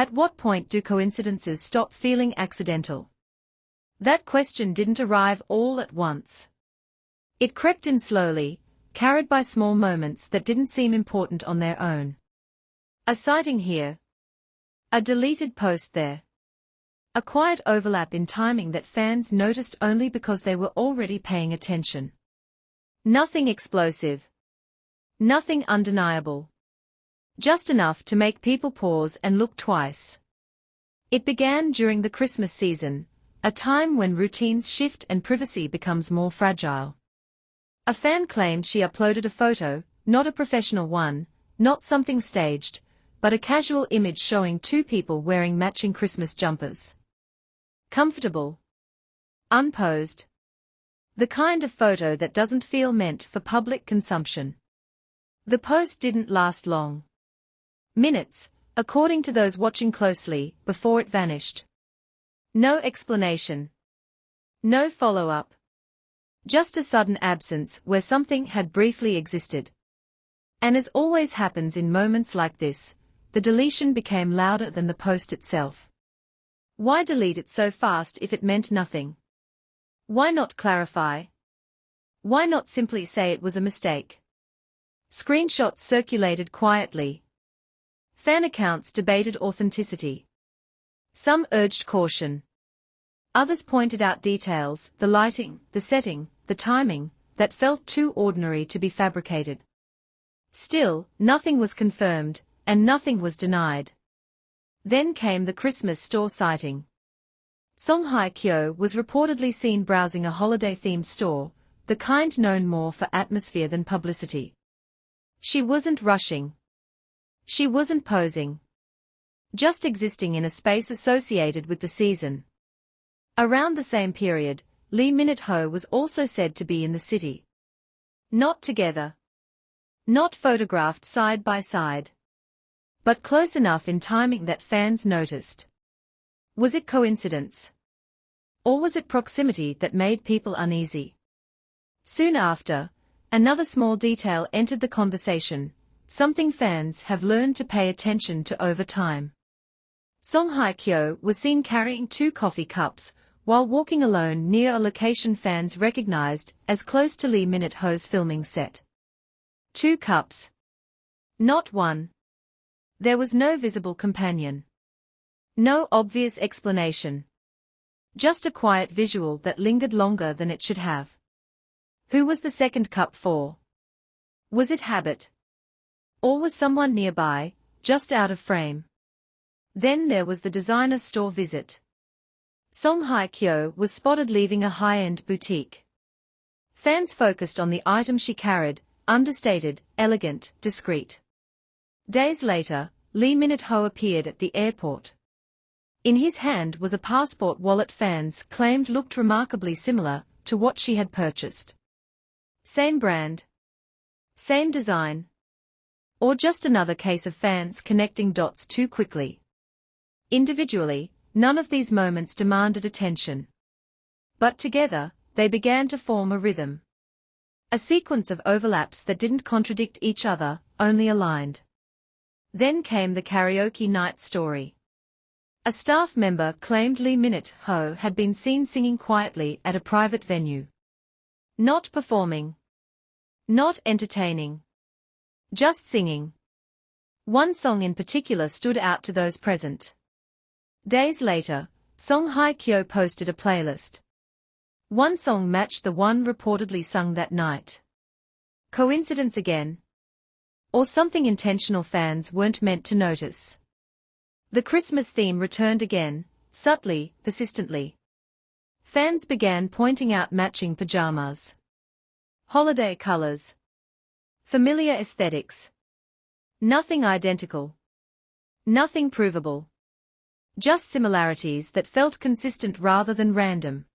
At what point do coincidences stop feeling accidental? That question didn't arrive all at once. It crept in slowly, carried by small moments that didn't seem important on their own. A sighting here. A deleted post there. A quiet overlap in timing that fans noticed only because they were already paying attention. Nothing explosive. Nothing undeniable. Just enough to make people pause and look twice. It began during the Christmas season, a time when routines shift and privacy becomes more fragile. A fan claimed she uploaded a photo, not a professional one, not something staged, but a casual image showing two people wearing matching Christmas jumpers. Comfortable. Unposed. The kind of photo that doesn't feel meant for public consumption. The post didn't last long. Minutes, according to those watching closely, before it vanished. No explanation. No follow-up. Just a sudden absence where something had briefly existed. And as always happens in moments like this, the deletion became louder than the post itself. Why delete it so fast if it meant nothing? Why not clarify? Why not simply say it was a mistake? Screenshots circulated quietly. Fan accounts debated authenticity. Some urged caution. Others pointed out details, the lighting, the setting, the timing, that felt too ordinary to be fabricated. Still, nothing was confirmed, and nothing was denied. Then came the Christmas store sighting. Song Hye-kyo was reportedly seen browsing a holiday-themed store, the kind known more for atmosphere than publicity. She wasn't rushing. She wasn't posing. Just existing in a space associated with the season. Around the same period, Lee Minute-ho was also said to be in the city. Not together. Not photographed side by side. But close enough in timing that fans noticed. Was it coincidence? Or was it proximity that made people uneasy? Soon after, another small detail entered the conversation, something fans have learned to pay attention to over time. Song Hye-kyo was seen carrying 2 coffee cups, while walking alone near a location fans recognized as close to Lee Minute-ho's filming set. 2 cups. Not one. There was no visible companion. No obvious explanation. Just a quiet visual that lingered longer than it should have. Who was the second cup for? Was it habit? Or was someone nearby, just out of frame? Then there was the designer store visit. Song Hye-kyo was spotted leaving a high-end boutique. Fans focused on the item she carried, understated, elegant, discreet. Days later, Lee Minute-ho appeared at the airport. In his hand was a passport wallet fans claimed looked remarkably similar to what she had purchased. Same brand. Same design. Or just another case of fans connecting dots too quickly. Individually, none of these moments demanded attention. But together, they began to form a rhythm. A sequence of overlaps that didn't contradict each other, only aligned. Then came the karaoke night story. A staff member claimed Lee Minute-ho had been seen singing quietly at a private venue. Not performing. Not entertaining. Just singing. One song in particular stood out to those present. Days later, Song Hye-kyo posted a playlist. One song matched the one reportedly sung that night. Coincidence again? Or something intentional fans weren't meant to notice? The Christmas theme returned again, subtly, persistently. Fans began pointing out matching pajamas. Holiday colors. Familiar aesthetics. Nothing identical. Nothing provable. Just similarities that felt consistent rather than random.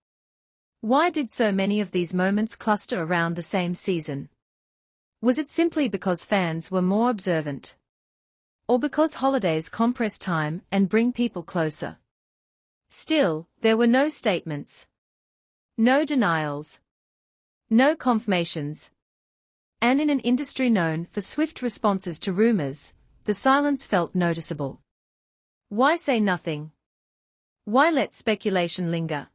Why did so many of these moments cluster around the same season? Was it simply because fans were more observant? Or because holidays compress time and bring people closer? Still, there were no statements. No denials. No confirmations. And in an industry known for swift responses to rumors, the silence felt noticeable. Why say nothing? Why let speculation linger?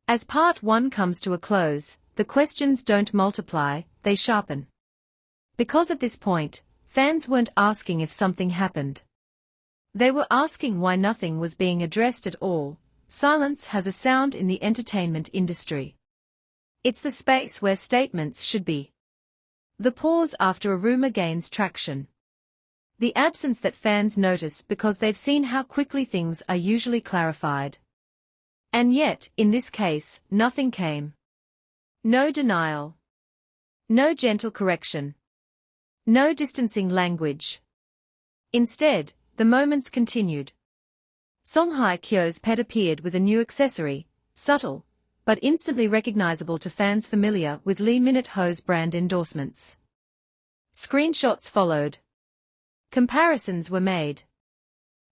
As part 1 comes to a close, the questions don't multiply, they sharpen. Because at this point, fans weren't asking if something happened. They were asking why nothing was being addressed at all. Silence has a sound in the entertainment industry. It's the space where statements should be. The pause after a rumor gains traction. The absence that fans notice because they've seen how quickly things are usually clarified. And yet, in this case, nothing came. No denial. No gentle correction. No distancing language. Instead, the moments continued. Song Hye-kyo's pet appeared with a new accessory, subtle, but instantly recognizable to fans familiar with Lee Minute-ho's brand endorsements. Screenshots followed. Comparisons were made.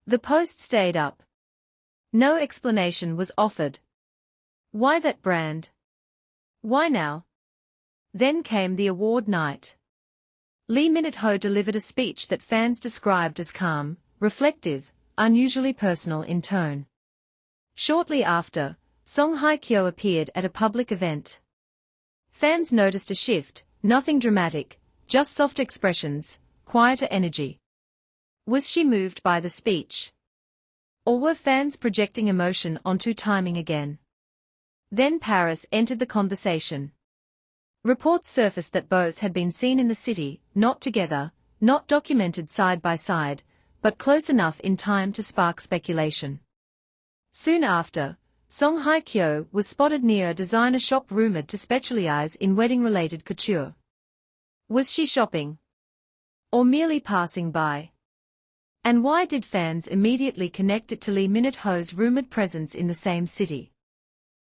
The post stayed up. No explanation was offered. Why that brand? Why now? Then came the award night. Lee Minute-ho delivered a speech that fans described as calm, reflective, unusually personal in tone. Shortly after, Song Hye-kyo appeared at a public event. Fans noticed a shift, nothing dramatic, just soft expressions, quieter energy. Was she moved by the speech? Or were fans projecting emotion onto timing again? Then Paris entered the conversation. Reports surfaced that both had been seen in the city, not together, not documented side by side, but close enough in time to spark speculation. Soon after, Song Hye-kyo was spotted near a designer shop rumored to specialize in wedding-related couture. Was she shopping? Or merely passing by? And why did fans immediately connect it to Lee Minute-ho's rumored presence in the same city?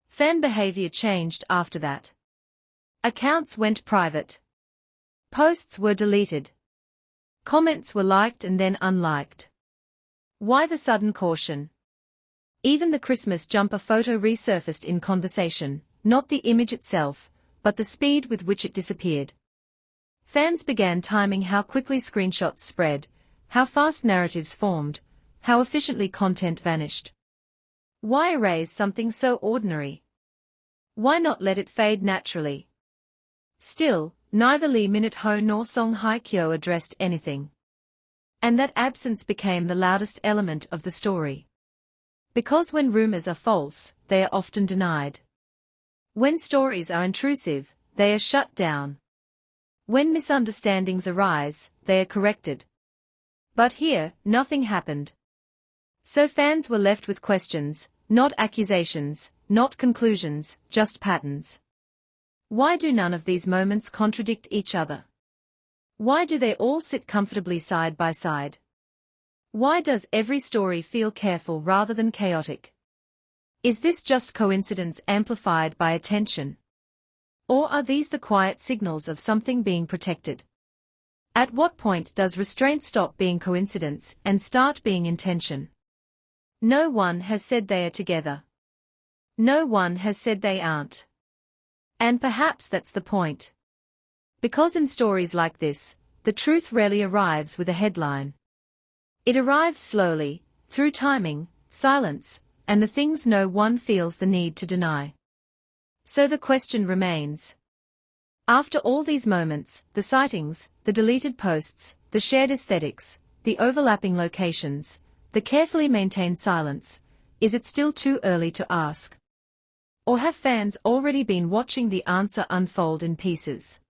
Fan behavior changed after that. Accounts went private. Posts were deleted. Comments were liked and then unliked. Why the sudden caution? Even the Christmas jumper photo resurfaced in conversation, not the image itself, but the speed with which it disappeared. Fans began timing how quickly screenshots spread, how fast narratives formed, how efficiently content vanished. Why erase something so ordinary? Why not let it fade naturally? Still, neither Lee Minute-ho nor Song Hye-kyo addressed anything. And that absence became the loudest element of the story. Because when rumors are false, they are often denied. When stories are intrusive, they are shut down. When misunderstandings arise, they are corrected. But here, nothing happened. So fans were left with questions, not accusations, not conclusions, just patterns. Why do none of these moments contradict each other? Why do they all sit comfortably side by side? Why does every story feel careful rather than chaotic? Is this just coincidence amplified by attention? Or are these the quiet signals of something being protected? At what point does restraint stop being coincidence and start being intention? No one has said they are together. No one has said they aren't. And perhaps that's the point. Because in stories like this, the truth rarely arrives with a headline. It arrives slowly, through timing, silence, and the things no one feels the need to deny. So the question remains. After all these moments, the sightings, the deleted posts, the shared aesthetics, the overlapping locations, the carefully maintained silence, is it still too early to ask? Or have fans already been watching the answer unfold in pieces?